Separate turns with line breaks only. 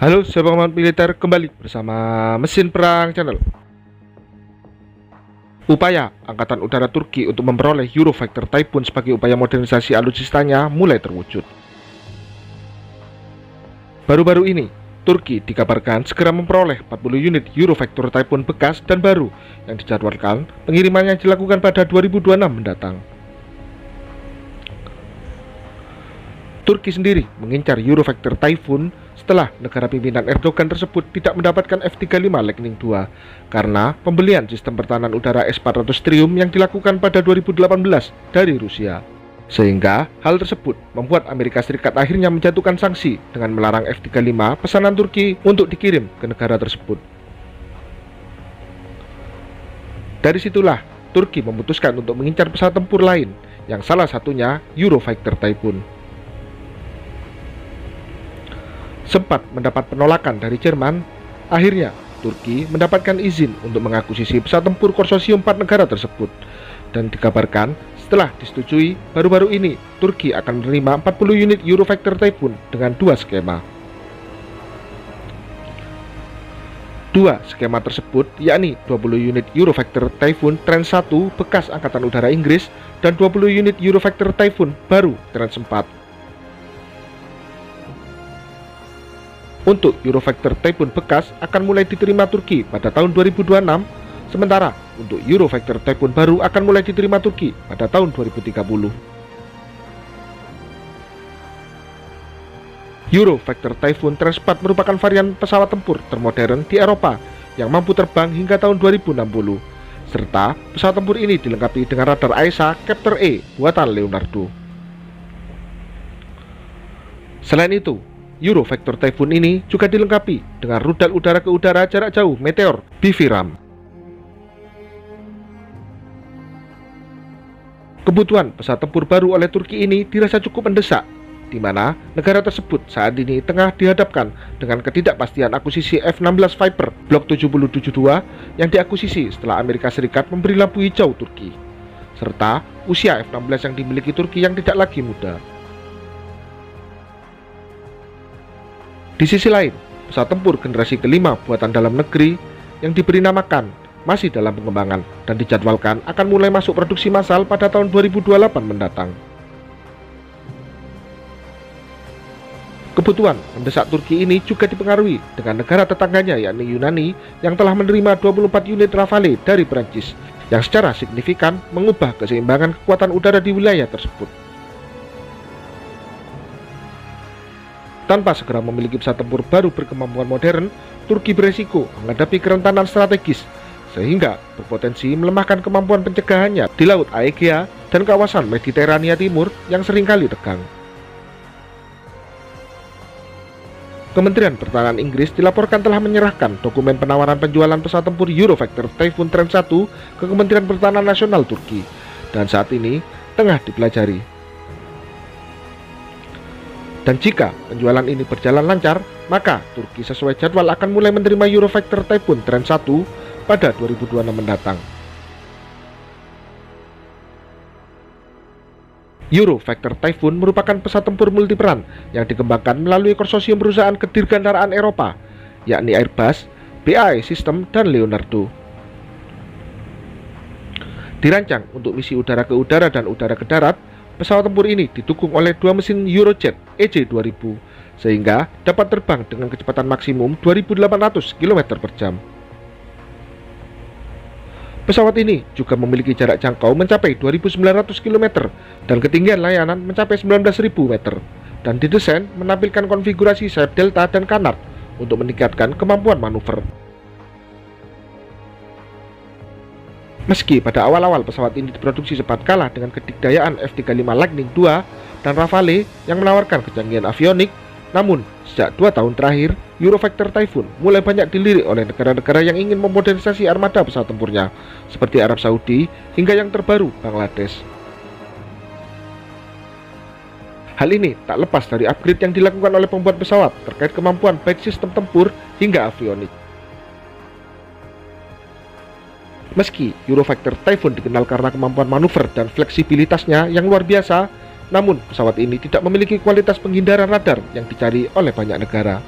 Halo sahabat militer, kembali bersama Mesin Perang Channel. Upaya Angkatan Udara Turki untuk memperoleh Eurofighter Typhoon sebagai upaya modernisasi alutsistanya mulai terwujud. Baru-baru ini, Turki dikabarkan segera memperoleh 40 unit Eurofighter Typhoon bekas dan baru yang dijadwalkan pengirimannya dilakukan pada 2026 mendatang. Turki sendiri mengincar Eurofighter Typhoon setelah negara pimpinan Erdogan tersebut tidak mendapatkan F-35 Lightning II karena pembelian sistem pertahanan udara S-400 Triumph yang dilakukan pada 2018 dari Rusia. Sehingga hal tersebut membuat Amerika Serikat akhirnya menjatuhkan sanksi dengan melarang F-35 pesanan Turki untuk dikirim ke negara tersebut. Dari situlah Turki memutuskan untuk mengincar pesawat tempur lain, yang salah satunya Eurofighter Typhoon. Sempat mendapat penolakan dari Jerman, akhirnya Turki mendapatkan izin untuk mengakuisisi pesawat tempur konsorsium 4 negara tersebut. Dan dikabarkan setelah disetujui, baru-baru ini Turki akan menerima 40 unit Eurofighter Typhoon dengan dua skema. Dua skema tersebut yakni 20 unit Eurofighter Typhoon Tranche 1 bekas Angkatan Udara Inggris dan 20 unit Eurofighter Typhoon baru Tranche 4. Untuk Eurofighter Typhoon bekas akan mulai diterima Turki pada tahun 2026, sementara untuk Eurofighter Typhoon baru akan mulai diterima Turki pada tahun 2030. Eurofighter Typhoon Tranche 4 merupakan varian pesawat tempur termodern di Eropa yang mampu terbang hingga tahun 2060, serta pesawat tempur ini dilengkapi dengan radar AESA Captor E buatan Leonardo. Selain itu, Eurofighter Typhoon ini juga dilengkapi dengan rudal udara ke udara jarak jauh Meteor BV-RAM. Kebutuhan pesawat tempur baru oleh Turki ini dirasa cukup mendesak, di mana negara tersebut saat ini tengah dihadapkan dengan ketidakpastian akuisisi F-16 Viper Block 7072 yang diakuisisi setelah Amerika Serikat memberi lampu hijau Turki, serta usia F-16 yang dimiliki Turki yang tidak lagi muda. Di sisi lain, pesawat tempur generasi kelima buatan dalam negeri yang diberi namakan masih dalam pengembangan dan dijadwalkan akan mulai masuk produksi massal pada tahun 2028 mendatang. Kebutuhan mendesak Turki ini juga dipengaruhi dengan negara tetangganya yakni Yunani yang telah menerima 24 unit Rafale dari Prancis yang secara signifikan mengubah keseimbangan kekuatan udara di wilayah tersebut. Tanpa segera memiliki pesawat tempur baru berkemampuan modern, Turki beresiko menghadapi kerentanan strategis, sehingga berpotensi melemahkan kemampuan pencegahannya di Laut Aegea dan kawasan Mediterania Timur yang seringkali tegang. Kementerian Pertahanan Inggris dilaporkan telah menyerahkan dokumen penawaran penjualan pesawat tempur Eurofighter Typhoon Tranche 1 ke Kementerian Pertahanan Nasional Turki, dan saat ini tengah dipelajari. Dan jika penjualan ini berjalan lancar, maka Turki sesuai jadwal akan mulai menerima Eurofighter Typhoon Tranche 1 pada 2026 mendatang. Eurofighter Typhoon merupakan pesawat tempur multiperan yang dikembangkan melalui konsorsium perusahaan kedirgantaraan Eropa, yakni Airbus, BAE Systems, dan Leonardo. Dirancang untuk misi udara ke udara dan udara ke darat, pesawat tempur ini didukung oleh dua mesin Eurojet EJ2000, sehingga dapat terbang dengan kecepatan maksimum 2.800 km per jam. Pesawat ini juga memiliki jarak jangkau mencapai 2.900 km dan ketinggian layanan mencapai 19.000 meter, dan didesain menampilkan konfigurasi sayap delta dan kanat untuk meningkatkan kemampuan manuver. Meski pada awal-awal pesawat ini diproduksi sempat kalah dengan kedikdayaan F-35 Lightning II dan Rafale yang menawarkan kecanggihan avionik, namun sejak 2 tahun terakhir, Eurofighter Typhoon mulai banyak dilirik oleh negara-negara yang ingin memodernisasi armada pesawat tempurnya, seperti Arab Saudi hingga yang terbaru Bangladesh. Hal ini tak lepas dari upgrade yang dilakukan oleh pembuat pesawat terkait kemampuan baik sistem tempur hingga avionik. Meski Eurofighter Typhoon dikenal karena kemampuan manuver dan fleksibilitasnya yang luar biasa, namun pesawat ini tidak memiliki kualitas penghindaran radar yang dicari oleh banyak negara.